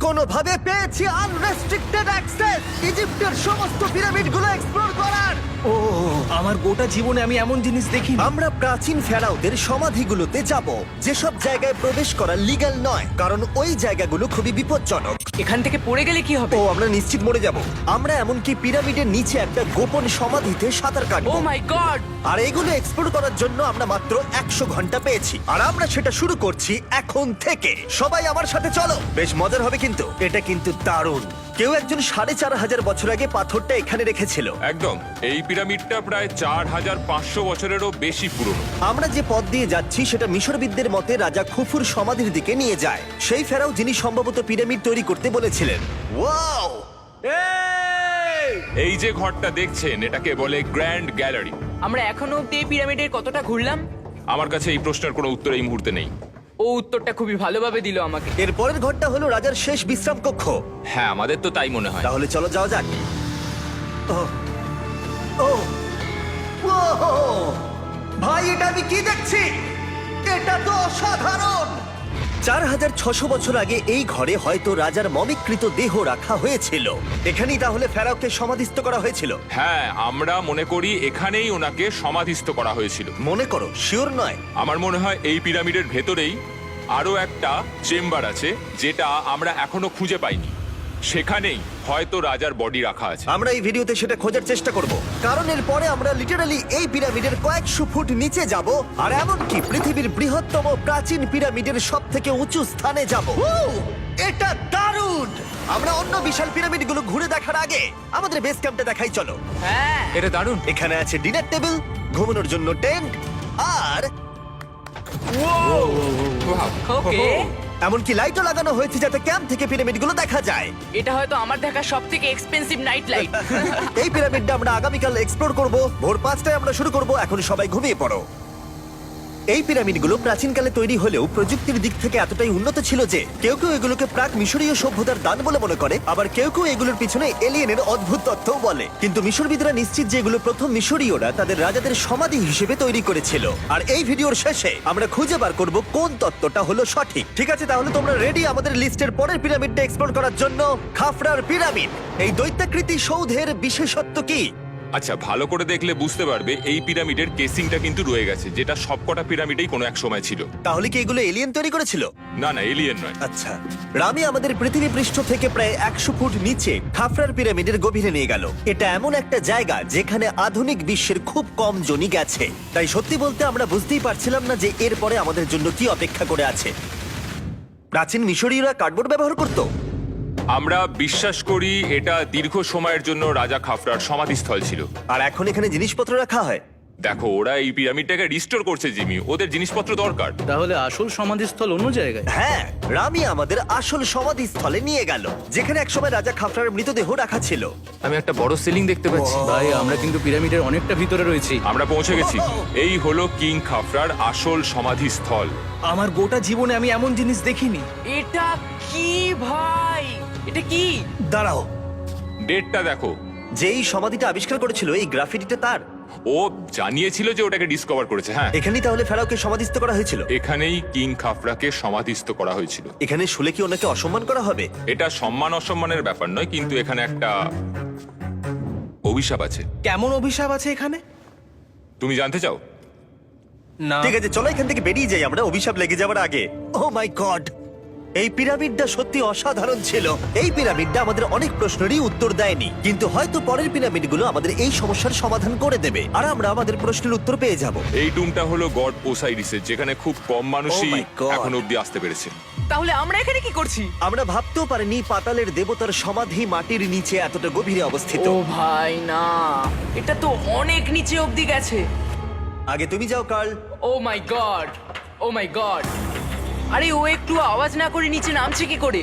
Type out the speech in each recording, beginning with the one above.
কোনোভাবে পেয়েছি unrestricted access ইজিপ্টের সমস্ত পিরামিডগুলো এক্সপ্লোর করার। ও আমার গোটা জীবনে আমি এমন জিনিস দেখিনি। আমরা প্রাচীন ফেরাওদের সমাধিগুলোতে যাব, যেসব জায়গায় প্রবেশ করা লিগ্যাল নয়, কারণ ওই জায়গাগুলো খুবই বিপজ্জনক। এখান থেকে পড়ে গেলে কি হবে? ও আমরা নিশ্চিত মরে যাব। আমরা এমনকি পিরামিডের নিচে একটা গোপন সমাধিতে সাঁতার ও কাটবো। মাই গড! আর এগুলো এক্সপ্লোর করার জন্য আমরা মাত্র 100 ঘন্টা পেয়েছি, আর আমরা সেটা শুরু করছি এখন থেকে। সবাই আমার সাথে চলো, বেশ মজার হবে কিন্তু। এটা কিন্তু দারুণ। কেউ একজন 4500 বছর আগে পাথরটা এখানে রেখেছিল। একদম, এই পিরামিডটা প্রায় 4500 বছরেরও বেশি পুরনো। আমরা যে পথ দিয়ে যাচ্ছি সেটা মিশরবিদদের মতে রাজা খুফুর সমাধির দিকে নিয়ে যায়, সেই ফেরাও যিনি সম্ভবত পিরামিড তৈরি করতে বলেছিলেন। ওয়াও! এই যে ঘরটা দেখছেন, এটাকে বলে গ্র্যান্ড গ্যালারি। আমরা এখনো অব্দি এই পিরামিডের কতটা ঘুরলাম? আমার কাছে এই প্রশ্নের কোনো উত্তর এই মুহূর্তে নেই। ও উত্তরটা খুবই ভালোভাবে দিল আমাকে। এর পরের ঘরটা হলো রাজার শেষ বিশ্রাম কক্ষ। হ্যাঁ, আমাদের তো তাই মনে হয়। তাহলে চলো যাওয়া যাক। ওহ, ওহ, ওহ! ভাই, এটা আমি কি দেখছি? এটা তো অসাধারণ। 4600 বছর আগে এই ঘরে হয়তো রাজার মমিকৃত দেহ রাখা হয়েছিল। এখানেই তাহলে ফেরাওকে সমাধিস্থ করা হয়েছিল। হ্যাঁ, আমরা মনে করি এখানেই ওনাকে সমাধিস্থ করা হয়েছিল। মনে করো, শিওর নয়। আমার মনে হয় এই পিরামিডের ভেতরেই আরো একটা চেম্বার আছে, যেটা আমরা এখনো খুঁজে পাইনি। সেখানেই হয়তো রাজার বডি রাখা আছে। আমরা এই ভিডিওতে সেটা খোঁজার চেষ্টা করব, কারণ এর পরে আমরা লিটারালি এই পিরামিডের কয়েকশো ফুট নিচে যাব, আর এমনকি পৃথিবীর বৃহত্তম প্রাচীন পিরামিডের সবথেকে উঁচু স্থানে যাব। এটা দারুণ! আমরা অন্য বিশাল পিরামিডগুলো ঘুরে দেখার আগে আমাদের বেস ক্যাম্পটা দেখাই চলো। হ্যাঁ, এটা দারুণ। এখানে আছে ডিনার টেবিল, ঘুমানোর জন্য টেন্ট, আর ওকে। এমনকি লাইটও লাগানো হয়েছে যাতে ক্যাম্প থেকে পিরামিডগুলো দেখা যায়। এটা হয়তো আমার দেখা সবথেকে এক্সপেন্সিভ নাইট লাইট। এই পিরামিডটা আমরা আগামীকাল এক্সপ্লোর করব। ভোর 5টায় আমরা শুরু করব। এখন সবাই ঘুমিয়ে পড়ো। এই পিরামিডগুলো প্রাচীনকালে তৈরি হলেও প্রযুক্তির দিক থেকে এতটাই উন্নত ছিল যে কেউ কেউ এগুলোকে প্রাক মিশরীয় সভ্যতার দান বলে মনে করে, আবার কেউ কেউ এগুলোর পিছনে এলিয়েনের অদ্ভুত তথ্যও বলে। কিন্তু মিশরবিদরা নিশ্চিত যে এগুলো প্রথম মিশরীয়রা তাদের রাজাদের সমাধি হিসেবে তৈরি করেছিল। আর এই ভিডিওর শেষে আমরা খুঁজে বার করব কোন তত্ত্বটা হলো সঠিক। ঠিক আছে, তাহলে তোমরা রেডি আমাদের লিস্টের পরের পিরামিডটা এক্সপ্লোর করার জন্য? খাফরার পিরামিড। এই দৈত্যাকৃতি সৌধের বিশেষত্ব কি? আচ্ছা, ভালো করে দেখলে বুঝতে পারবে এই পিরামিডের কেসিংটা কিন্তু রয়ে গেছে, যেটা সবকটা পিরামিডেই কোনো এক সময় ছিল। তাহলে কি এগুলো এলিয়েন তৈরি করেছিল? না না, এলিয়েন নয়। আচ্ছা, রামি আমাদের পৃথিবী পৃষ্ঠ থেকে প্রায় 100 ফুট নিচে খাফরার পিরামিডের গভীরে নিয়ে গেল। এটা এমন একটা জায়গা যেখানে আধুনিক বিশ্বের খুব কম জনই গেছে। তাই সত্যি বলতে আমরা বুঝতেই পারছিলাম না যে এরপরে আমাদের জন্য কি অপেক্ষা করে আছে। প্রাচীন মিশরীয়রা কার্ডবোর্ড ব্যবহার করত। আমরা বিশ্বাস করি এটা দীর্ঘ সময়ের জন্য রাজা খাফরার সমাধিস্থল ছিল। আর এখন এখানে জিনিসপত্র রাখা হয়। দেখো, ওরা এই পিরামিডটাকে রিস্টোর করছে জিমি, ওদের জিনিসপত্র দরকার। তাহলে আসল সমাধিস্থল অন্য জায়গায়? হ্যাঁ, রামি আমাদের আসল সমাধিস্থলে নিয়ে গেল, যেখানে একসময় রাজা খাফরার মৃতদেহ রাখা ছিল। আমি একটা বড় সিলিং দেখতে পাচ্ছি। ভাই, আমরা কিন্তু পিরামিডের অনেকটা ভিতরে রয়েছি। আমরা পৌঁছে গেছি। এই হলো কিং খাফরার আসল সমাধিস্থল। আমার গোটা জীবনে আমি এমন জিনিস দেখিনি। এটা কি ভাই? এটা কি? দাঁড়াও, ডেটটা দেখো। যেই সমাধিটা আবিষ্কার করেছিল এই গ্রাফিটিটা তার। ও জানিয়েছিল যে ওটাকে ডিসকভার করেছে। হ্যাঁ, এখানেই তাহলে ফেরাওকে সমাধিস্থ করা হয়েছিল। এখানেই কিং খাফরাকে সমাধিস্থ করা হয়েছিল। এখানে শুলে কি ওনাকে অসম্মান করা হবে? এটা সম্মান অসম্মানের ব্যাপার নয়, কিন্তু এখানে একটা অভিশাপ আছে। কেমন অভিশাপ আছে এখানে? তুমি জানতে চাও? না। ঠিক আছে, চলো এখান থেকে বেরিয়ে যাই আমরা অভিশাপ লেগে যাওয়ার আগে। ও মাই গড, এই পিরামিডটা সত্যি অসাধারণ ছিল। এই পিরামিডটা আমাদের অনেক প্রশ্নেরই উত্তর দেয়নি, কিন্তু হয়তো পরের পিরামিডগুলো আমাদের এই সমস্যার সমাধান করে দেবে, আর আমরা আমাদের প্রশ্নের উত্তর পেয়ে যাব। এই টুমটা হলো গড ওসাইরিসের, যেখানে খুব কম মানুষই Oh my God! এখন অব্দি আসতে পেরেছে। তাহলে আমরা এখানে কি করছি? আমরা ভাবতেও পারিনি পাতালের দেবতার সমাধি মাটির নিচে এতটা গভীরে অবস্থিত। ও ভাই না, এটা তো অনেক নিচে অব্দি গেছে। আগে তুমি যাও কার্ল। ও মাই গড, ও মাই গড! আরে ও একটু আওয়াজ না করে নিচে নামছে কি করে?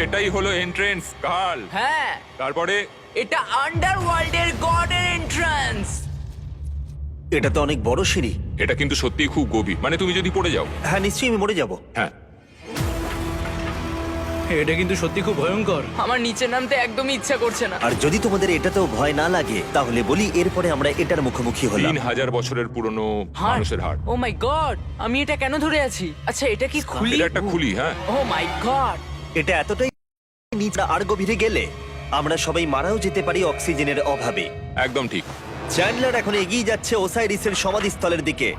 এটাই হলো এন্ট্রেন্স, কাল। হ্যাঁ, তারপরে এটা আন্ডারওয়ার্ল্ডের গডের এন্ট্রান্স। এটা তো অনেক বড় সিঁড়ি। এটা কিন্তু সত্যিই খুব গভীর, মানে তুমি যদি পড়ে যাও। হ্যাঁ, নিশ্চয়ই আমি মরে যাব। হ্যাঁ, এটা কিন্তু সত্যি খুব ভয়ঙ্কর। আমার নিচে নামতে একদমই ইচ্ছা করছে না। আর যদি তোমাদের এটাতেও ভয় না লাগে তাহলে বলি এরপরে আমরা এটার মুখোমুখি হলাম। 3000 বছরের পুরনো হার্ট, মানুষের হাড়। ও মাই গড! আমি এটা কেন ধরে আছি? আচ্ছা, এটা কি খুলি? এটা একটা খুলি। হ্যাঁ, ও মাই গড! এটা এতটাই নিচে আর গভীরে গেলে আমরা সবাই মারাও যেতে পারি অক্সিজেনের অভাবে। একদম ঠিক। চ্যান্ডলার এখন এগিয়ে যাচ্ছে ওসাইরিসের সমাধিস্থলের দিকে।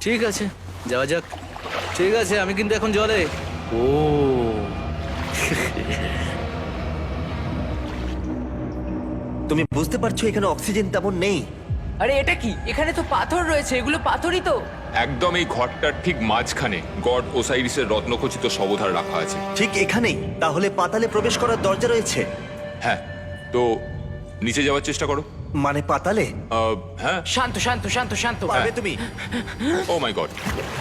ঠিক আছে, যাওয়া যাক। ঠিক আছে, আমি কিন্তু এখন জলে। ও তুমি বুঝতে পারছো এখানে অক্সিজেন তেমন নেই। আরে এটা কি? এখানে তো পাথর রয়েছে, এগুলো পাথরই তো। একদম এই ঘরটার ঠিক মাঝখানে গড ওসাইরিসের রত্নখচিত শবধার রাখা আছে। ঠিক এখানেই তাহলে পাতালে প্রবেশ করার দরজা রয়েছে? হ্যাঁ, তো নিচে যাওয়ার চেষ্টা করো। মানে পাতালে? হ্যাঁ। শান্ত শান্ত শান্ত শান্ত। পারবে তুমি? ও মাই গড।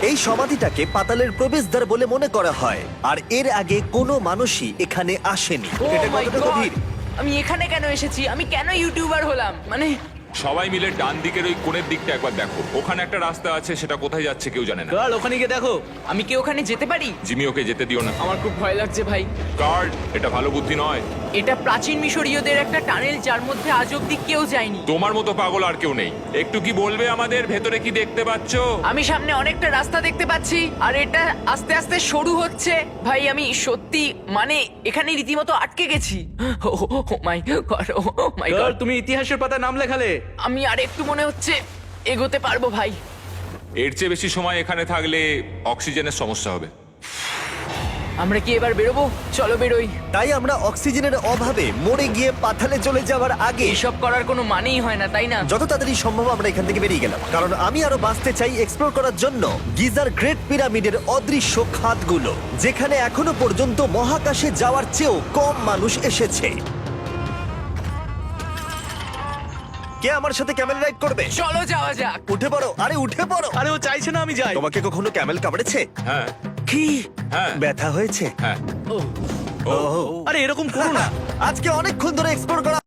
এই সমাধিটাকে পাতালের প্রবেশদ্বার বলে মনে করা হয়, আর এর আগে কোনো মানুষই এখানে আসেনি। Oh এটা my কতটা God! গভীর? আমি এখানে কেন এসেছি? আমি কেন ইউটিউবার হলাম? মানে সবাই মিলে ডান দিকের ওই কোণের দিকটা একবার দেখো। ওখানে একটা রাস্তা আছে, সেটা কোথায় যাচ্ছে কেউ জানে না। কাল ওখানে গিয়ে দেখো। আমি কি ওখানে যেতে পারি? জিমি, ওকে যেতে দিও না। আমার খুব ভয় লাগছে ভাই। কার্ড, এটা ভালো বুদ্ধি নয়। এটা প্রাচীন মিশরীয়দের একটা টানেল যার মধ্যে আজ অব্দি কেউ যায়নি। তোমার মতো পাগল আর কেউ নেই। একটু কি বলবে আমাদের ভেতরে কি দেখতে পাচ্ছো? আমি সামনে অনেকটা রাস্তা দেখতে পাচ্ছি, আর এটা আস্তে আস্তে সরু হচ্ছে। ভাই আমি সত্যি মানে এখানে রীতিমতো আটকে গেছি। ও মাই গড, ও মাই কাল গড। তুমি ইতিহাসের পাতা নাম লেখালে। আমি আর একটু মনে হচ্ছে এগোতে পারবো ভাই। এর চেয়ে বেশি সময় এখানে থাকলে অক্সিজেনের সমস্যা হবে। আমরা কি এবার বেরোবো? চলো বেরোই। তাই আমরা অক্সিজেনের অভাবে মরে গিয়ে পাতালে চলে যাওয়ার আগে এসব করার কোনো মানেই হয় না, তাই না? যত তাড়াতাড়ি সম্ভব আমরা এখান থেকে বেরিয়ে গেলাম, কারণ আমি আরো বাঁচতে চাই এক্সপ্লোর করার জন্য গিজার গ্রেট পিরামিডের অদৃশ্য খাতগুলো, যেখানে এখনো পর্যন্ত মহাকাশে যাওয়ার চেয়েও কম মানুষ এসেছে। কে আমার সাথে ক্যামেল রাইড করবে? চলো যাওয়া যাক। উঠে পড়ো, আরে উঠে পড়ো। আরে ও চাইছে না আমি যাই। তোমাকে কখনো ক্যামেল কামড়েছে? হ্যাঁ। কি হ্যাঁ। ব্যথা হয়েছে? হ্যাঁ। ওহ, আরে এরকম করো না। আজকে অনেকক্ষণ ধরে এক্সপ্লোর করা